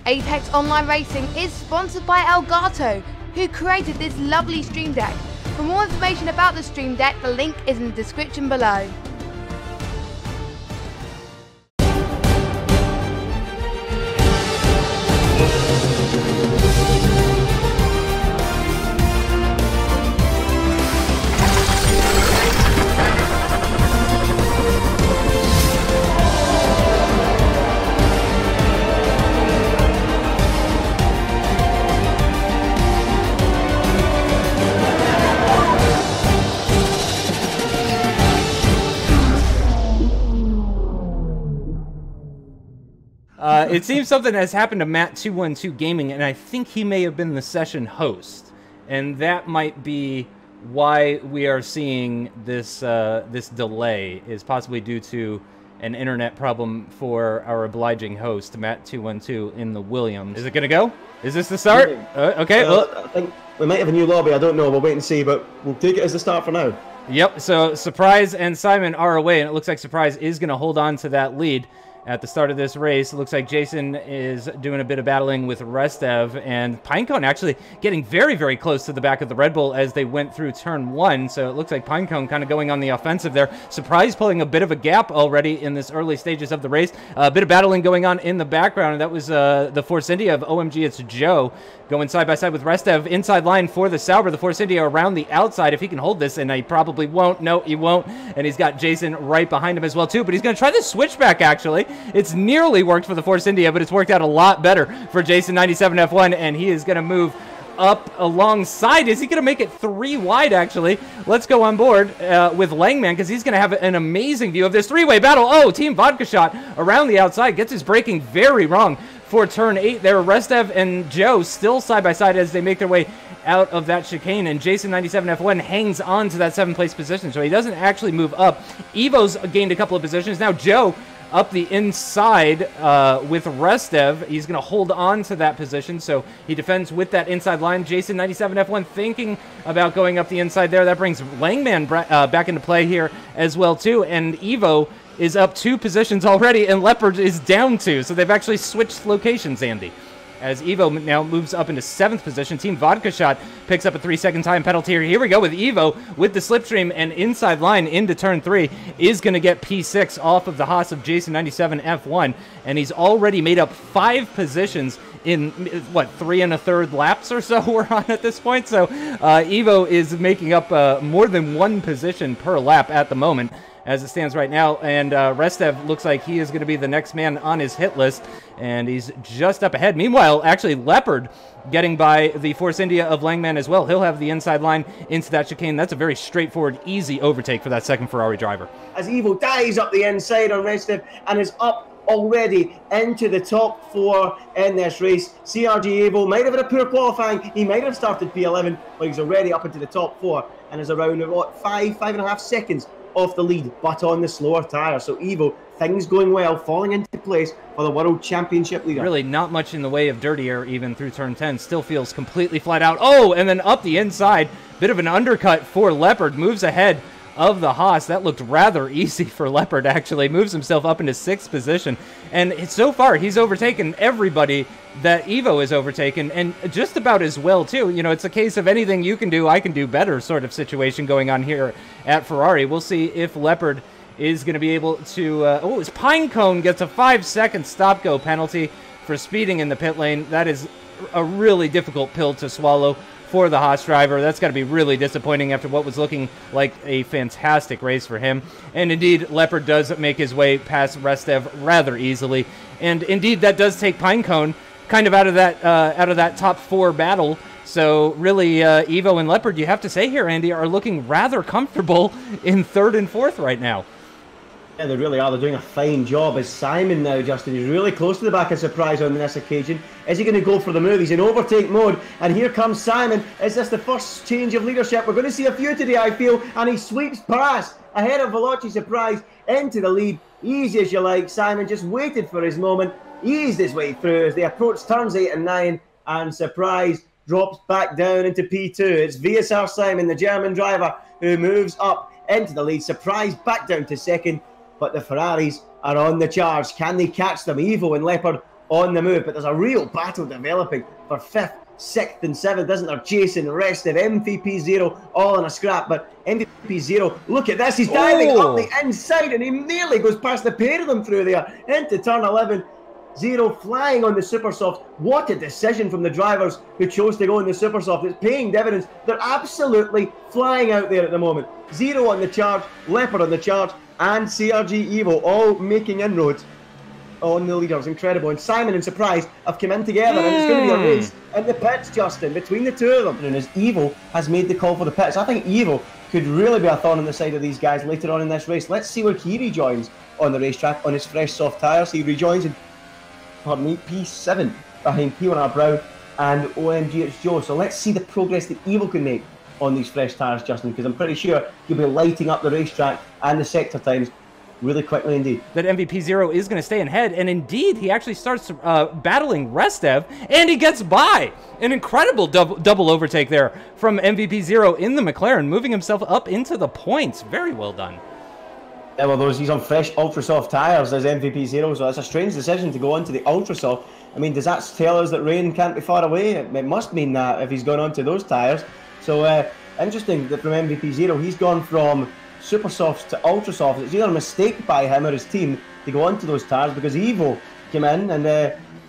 Apex Online Racing is sponsored by Elgato, who created this lovely Stream Deck. For more information about the Stream Deck, the link is in the description below. It seems something has happened to Matt212 Gaming, and I think he may have been the session host, and that might be why we are seeing this this delay, is possibly due to an internet problem for our obliging host, Matt212 in the Williams. Is it going to go? Is this the start? Okay. I think we might have a new lobby. I don't know. We'll wait and see, but we'll take it as the start for now. Yep. So Surprise and Simon are away, and it looks like Surprise is going to hold on to that lead at the start of this race. It looks like Jason is doing a bit of battling with Restev, and Pinecone actually getting very, very close to the back of the Red Bull as they went through turn 1. So it looks like Pinecone kind of going on the offensive there. Surprise pulling a bit of a gap already in this early stages of the race. A bit of battling going on in the background, and that was the Force India of OMG. It's Joe going side by side with Restev. Inside line for the Sauber. The Force India around the outside. If he can hold this, and he probably won't. No, he won't. And he's got Jason right behind him as well, too. But he's going to try the switchback, actually. It's nearly worked for the Force India, but it's worked out a lot better for Jason 97F1, and he is going to move up alongside. Is he going to make it 3 wide, actually? Let's go on board with Langman, because he's going to have an amazing view of this 3-way battle. Oh, Team Vodka Shot around the outside. Gets his braking very wrong for turn 8 there. Restev and Joe still side by side as they make their way out of that chicane, and Jason 97F1 hangs on to that 7th place position, so he doesn't actually move up. Evo's gained a couple of positions. Now Joe up the inside with Restev. He's going to hold on to that position, so he defends with that inside line. Jason 97F1 thinking about going up the inside there. That brings Langman back into play here as well, too, and Evo is up 2 positions already, and Leopard is down 2, so they've actually switched locations, Andy. As Evo now moves up into 7th position. Team Vodka Shot picks up a 3-second time penalty here. Here we go with Evo with the slipstream, and inside line into turn 3 is going to get P6 off of the Haas of Jason 97F1, and he's already made up 5 positions in, what, 3 1/3 laps or so we're on at this point. So Evo is making up more than 1 position per lap at the moment as it stands right now, and Restev looks like he is going to be the next man on his hit list, and he's just up ahead. Meanwhile, actually, Leopard getting by the Force India of Langman as well. He'll have the inside line into that chicane. That's a very straightforward, easy overtake for that second Ferrari driver. As Evo dives up the inside on Restev and is up already into the top 4 in this race. CRG Evo might have had a poor qualifying. He might have started P11, but he's already up into the top 4 and is around, what, 5.5 seconds off the lead, but on the slower tyre. So Evo, things going well, falling into place for the World Championship leader. Really not much in the way of dirty air even through turn 10. Still feels completely flat out. Oh, and then up the inside, bit of an undercut for Leopard. Moves ahead of the Haas. That looked rather easy for Leopard, actually. Moves himself up into 6th position. And so far, he's overtaken everybody that Evo is overtaken, and just about as well, too. You know, it's a case of anything you can do, I can do better sort of situation going on here at Ferrari. We'll see if Leopard is going to be able to... oh, it's Pinecone gets a 5-second stop-go penalty for speeding in the pit lane. That is a really difficult pill to swallow for the Haas driver. That's got to be really disappointing after what was looking like a fantastic race for him. And indeed, Leopard does make his way past Restev rather easily. And indeed, that does take Pinecone kind of out of that top 4 battle. So really, Evo and Leopard, you have to say here, Andy, are looking rather comfortable in 3rd and 4th right now. Yeah, they really are. They're doing a fine job. As Simon now, Justin, he's really close to the back of Surprise on this occasion. Is he going to go for the move? He's in overtake mode, and here comes Simon. Is this the first change of leadership? We're going to see a few today, I feel, and he sweeps past ahead of Veloci Surprise into the lead. Easy as you like. Simon just waited for his moment, eased his way through as they approach turns 8 and 9, and Surprise drops back down into P2. It's VSR Simon, the German driver, who moves up into the lead. Surprise back down to 2nd. But the Ferraris are on the charge. Can they catch them? Evo and Leopard on the move, but there's a real battle developing for 5th, 6th and 7th, isn't there? Jason, rFactor, MVP0, all in a scrap, but MVP0, look at this, he's diving up the inside and he nearly goes past the pair of them through there into turn 11. Zero flying on the Supersoft. What a decision from the drivers who chose to go in the Supersoft. It's paying dividends. They're absolutely flying out there at the moment. Zero on the charge, Leopard on the charge, and CRG Evo all making inroads on the leaders. Incredible. And Simon and Surprise have come in together, and it's going to be a race in the pits, Justin, between the two of them. And as Evo has made the call for the pits, I think Evo could really be a thorn on the side of these guys later on in this race. Let's see where he rejoins on the racetrack on his fresh soft tyres. He rejoins in, pardon me, P7 behind P1R Brown and OMG it's Joe. So let's see the progress that Evo can make on these fresh tyres, Justin, because I'm pretty sure he'll be lighting up the racetrack and the sector times really quickly indeed. That MVP0 is going to stay ahead, and indeed he actually starts battling rFactor, and he gets by. An incredible double overtake there from MVP0 in the McLaren, moving himself up into the points. Very well done. Yeah, well, he's on fresh ultra soft tyres as MVP0, so it's a strange decision to go onto the ultra soft. I mean, does that tell us that rain can't be far away? It must mean that if he's gone onto those tyres. So interesting that from MVP0 he's gone from super softs to ultra softs. It's either a mistake by him or his team to go onto those tyres, because Evo came in and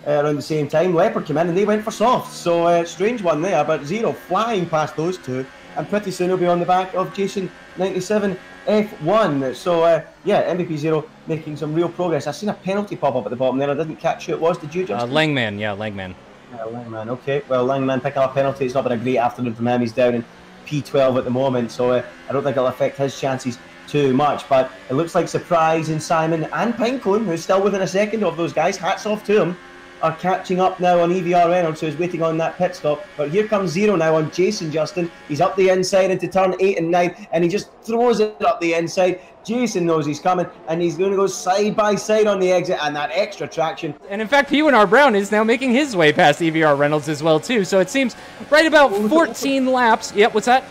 around the same time Leopard came in and they went for softs. So strange one there, but Zero flying past those two, and pretty soon he'll be on the back of Jason 97 F1. So yeah, MVP0 making some real progress. I've seen a penalty pop up at the bottom there. I didn't catch who it was. Did you, Justin? Langman, yeah, Langman. Yeah, Langman, okay. Well, Langman picking up a penalty. It's not been a great afternoon from him. He's down in P12 at the moment, so I don't think it'll affect his chances too much. But it looks like Surprise and Simon and Pinecone, who's still within a second of those guys, hats off to him, are catching up now on EVR Reynolds, who is waiting on that pit stop. But here comes Zero now on Jason, Justin. He's up the inside into turn 8 and 9, and he just throws it up the inside. Jason knows he's coming, and he's going to go side by side on the exit, and that extra traction. And in fact, P1R Brown is now making his way past EVR Reynolds as well, too. So it seems right about 14 laps. Yep, what's that?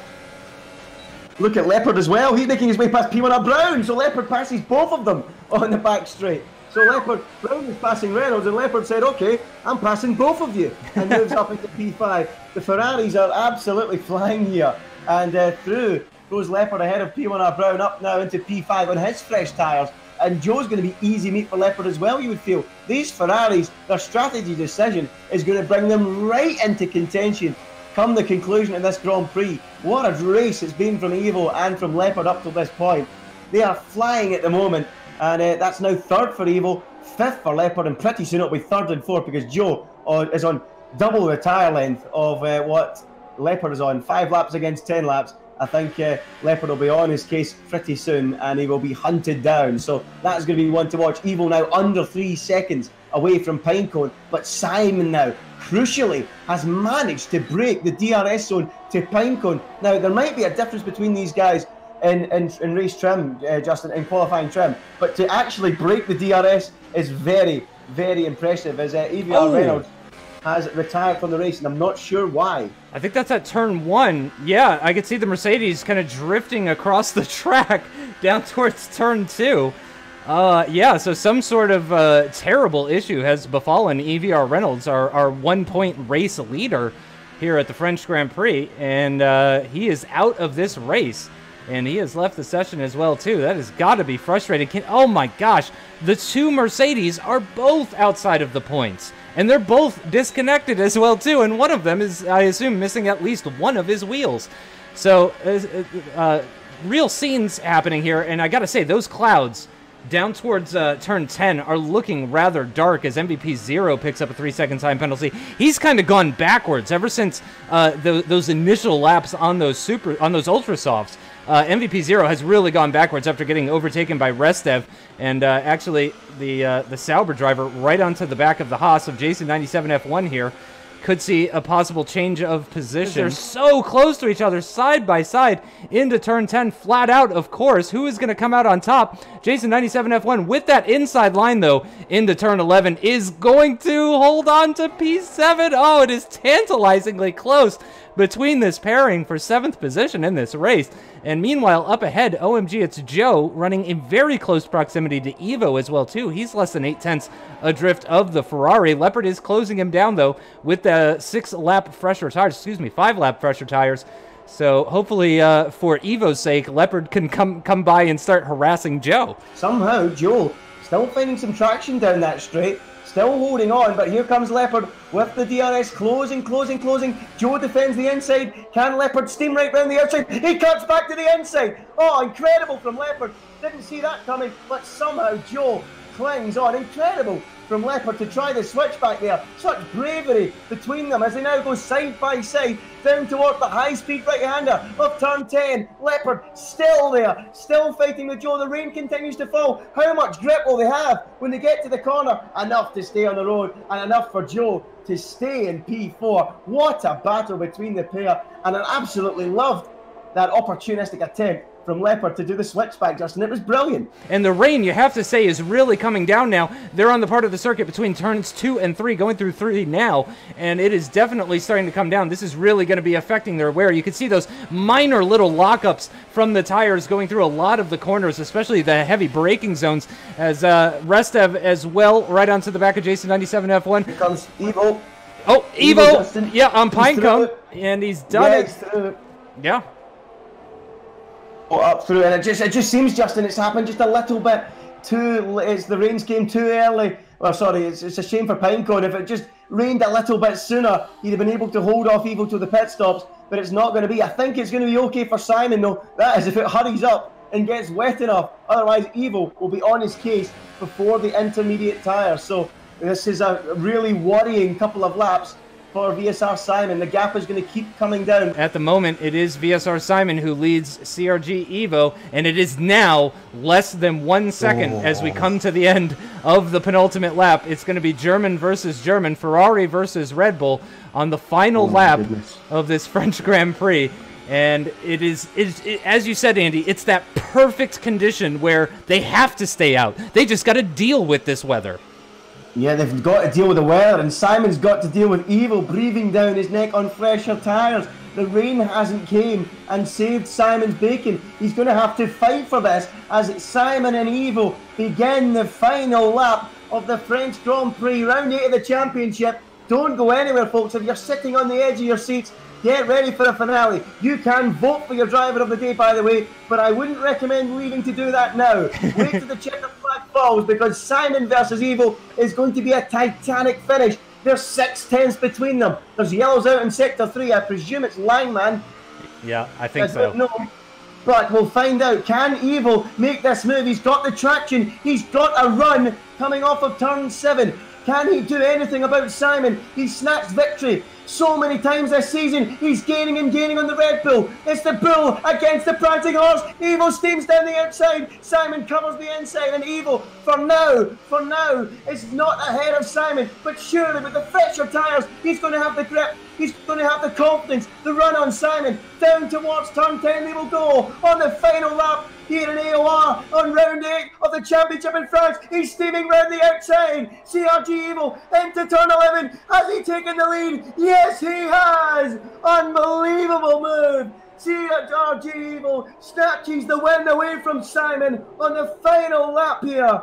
Look at Leopard as well. He's making his way past P1R Brown, so Leopard passes both of them on the back straight. So Leopard, Brown is passing Reynolds, and Leopard said, okay, I'm passing both of you, and moves up into P5. The Ferraris are absolutely flying here, and through goes Leopard ahead of P1R Brown, up now into P5 on his fresh tyres. And Joe's going to be easy meat for Leopard as well, you would feel. These Ferraris, their strategy decision is going to bring them right into contention come the conclusion of this Grand Prix. What a race it's been from Evo and from Leopard up to this point. They are flying at the moment, and that's now 3rd for Evo, 5th for Leopard, and pretty soon it'll be 3rd and 4th, because Joe is on double the tyre length of what Leopard is on. 5 laps against 10 laps. I think Leopard will be on his case pretty soon, and he will be hunted down. So that's going to be one to watch. Evo now under 3 seconds away from Pinecone, but Simon now, crucially, has managed to break the DRS zone to Pinecone. Now, there might be a difference between these guys in race trim, Justin, in qualifying trim, but to actually break the DRS is very, very impressive, as EVR Reynolds has retired from the race, and I'm not sure why. I think that's at turn 1. Yeah, I could see the Mercedes kind of drifting across the track down towards turn 2. Yeah, so some sort of terrible issue has befallen EVR Reynolds, our 1-point race leader here at the French Grand Prix, and he is out of this race. And he has left the session as well, too. That has got to be frustrating. Oh, my gosh. The 2 Mercedes are both outside of the points. And they're both disconnected as well, too. And one of them is, I assume, missing at least one of his wheels. So, real scenes happening here. And I got to say, those clouds down towards turn 10 are looking rather dark as MVP0 picks up a 3-second time penalty. He's kind of gone backwards ever since those initial laps on those ultra softs. MVP0 has really gone backwards after getting overtaken by rFactor, and actually the Sauber driver right onto the back of the Haas of Jason 97 F1 here could see a possible change of position. They're so close to each other, side by side, into turn 10, flat out, of course. Who is going to come out on top? Jason 97 F1 with that inside line, though, into turn 11, is going to hold on to P7. Oh, it is tantalizingly close. between this pairing for 7th position in this race. And meanwhile, up ahead, OMG, it's Joe running in very close proximity to Evo as well, too. He's less than 8/10 adrift of the Ferrari. Leopard is closing him down, though, with the 6-lap fresher tires, 5-lap fresher tires. So hopefully, for Evo's sake, Leopard can come by and start harassing Joe. Somehow, Joe still finding some traction down that straight, still holding on, but here comes Leopard with the DRS closing. Joe defends the inside. Can Leopard steam right round the outside? He cuts back to the inside. Oh, incredible from Leopard. Didn't see that coming, but somehow Joe clings on. Incredible from Leopard to try the switchback there. Such bravery between them as they now go side by side down toward the high-speed right-hander of turn 10. Leopard still there, still fighting with Joe. The rain continues to fall. How much grip will they have when they get to the corner? Enough to stay on the road and enough for Joe to stay in P4. What a battle between the pair, and I absolutely loved that opportunistic attempt from Leopard to do the switchback, Justin. It was brilliant. And the rain, you have to say, is really coming down now. They're on the part of the circuit between turns 2 and 3, going through 3 now, and it is definitely starting to come down. This is really going to be affecting their wear. You can see those minor little lockups from the tires going through a lot of the corners, especially the heavy braking zones, as Restev as well, right onto the back of Jason 97 F1. Here comes Evo. Oh, Evo! Yeah, on Pinecone, and he's done it. Yeah. Up through, and it just seems, Justin, it's happened just a little bit too. The rains came too early. Well, sorry, it's a shame for Pinecone. If it just rained a little bit sooner, he'd have been able to hold off Evo to the pit stops. But it's not going to be. I think it's going to be okay for Simon, though. That is, if it hurries up and gets wet enough. Otherwise, Evo will be on his case before the intermediate tyres. So this is a really worrying couple of laps for VSR Simon. The gap is going to keep coming down. At the moment, it is VSR Simon who leads CRG Evo, and it is now less than 1 second as we come to the end of the penultimate lap. It's going to be German versus German, Ferrari versus Red Bull on the final lap of this French Grand Prix. And it is, as you said, Andy, it's that perfect condition where they have to stay out. They just got to deal with this weather. Yeah, they've got to deal with the weather, and Simon's got to deal with Evo breathing down his neck on fresher tyres. The rain hasn't came and saved Simon's bacon. He's going to have to fight for this as Simon and Evo begin the final lap of the French Grand Prix, round 8 of the championship. Don't go anywhere, folks. If you're sitting on the edge of your seats, get ready for a finale. You can vote for your driver of the day, by the way, but I wouldn't recommend leaving to do that now. Wait till the checkered flag falls, because Simon versus Evo is going to be a titanic finish. There's 6/10 between them. There's yellows out in Sector 3. I presume it's Langman. Yeah, I think so. No, but we'll find out. Can Evo make this move? He's got the traction. He's got a run coming off of turn 7. Can he do anything about Simon? He's snatched victory so many times this season. He's gaining and gaining on the Red Bull. It's the bull against the prancing horse. Evo steams down the outside. Simon covers the inside, and Evo, for now, is not ahead of Simon. But surely with the fresher tyres, he's going to have the grip. He's going to have the confidence. The run on Simon. Down towards turn 10 they will go on the final lap here in AOR on round 8 of the championship in France. He's steaming round the outside. CRG Evo into turn 11. Has he taken the lead? Yes, he has. Unbelievable move. CRG Evo snatches the win away from Simon on the final lap here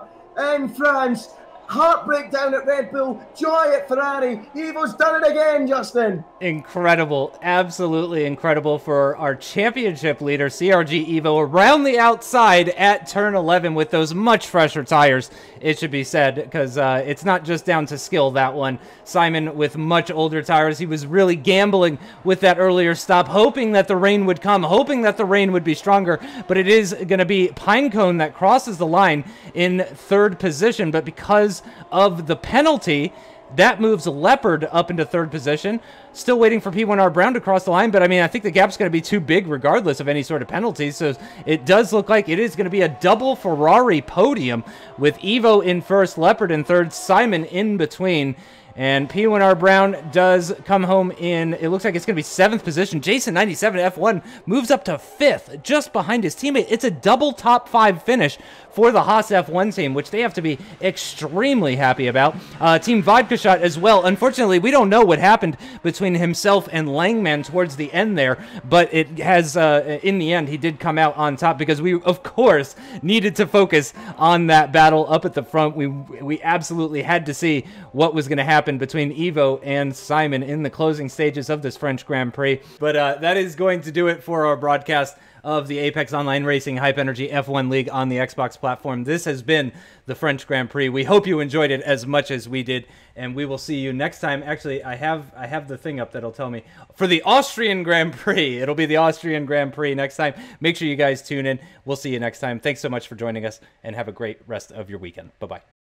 in France. Heartbreak down at Red Bull, joy at Ferrari. Evo's done it again, Justin. Incredible, absolutely incredible for our championship leader, CRG Evo, around the outside at turn 11 with those much fresher tires, it should be said, because it's not just down to skill, that one. Simon with much older tires, he was really gambling with that earlier stop, hoping that the rain would come, hoping that the rain would be stronger, but it is going to be Pinecone that crosses the line in 3rd position, but because of the penalty, that moves Leopard up into 3rd position. Still waiting for P1R Brown to cross the line, but I mean, I think the gap's going to be too big regardless of any sort of penalty, so it does look like it is going to be a double Ferrari podium with Evo in 1st, Leopard in 3rd, Simon in between. And P1R Brown does come home in, it looks like it's going to be 7th position. Jason 97 F1 moves up to 5th, just behind his teammate. It's a double top 5 finish for the Haas F1 team, which they have to be extremely happy about. Team Vodka Shot as well. Unfortunately, we don't know what happened between himself and Langman towards the end there, but it has, in the end, he did come out on top because we, of course, needed to focus on that battle up at the front. We absolutely had to see what was going to happen between Evo and Simon in the closing stages of this French Grand Prix. But that is going to do it for our broadcast of the Apex Online Racing Hype Energy F1 League on the Xbox platform. This has been the French Grand Prix. We hope you enjoyed it as much as we did, and we will see you next time. Actually, I have the thing up that'll tell me for the Austrian Grand Prix. It'll be the Austrian Grand Prix next time. Make sure you guys tune in. We'll see you next time. Thanks so much for joining us, and have a great rest of your weekend. Bye-bye.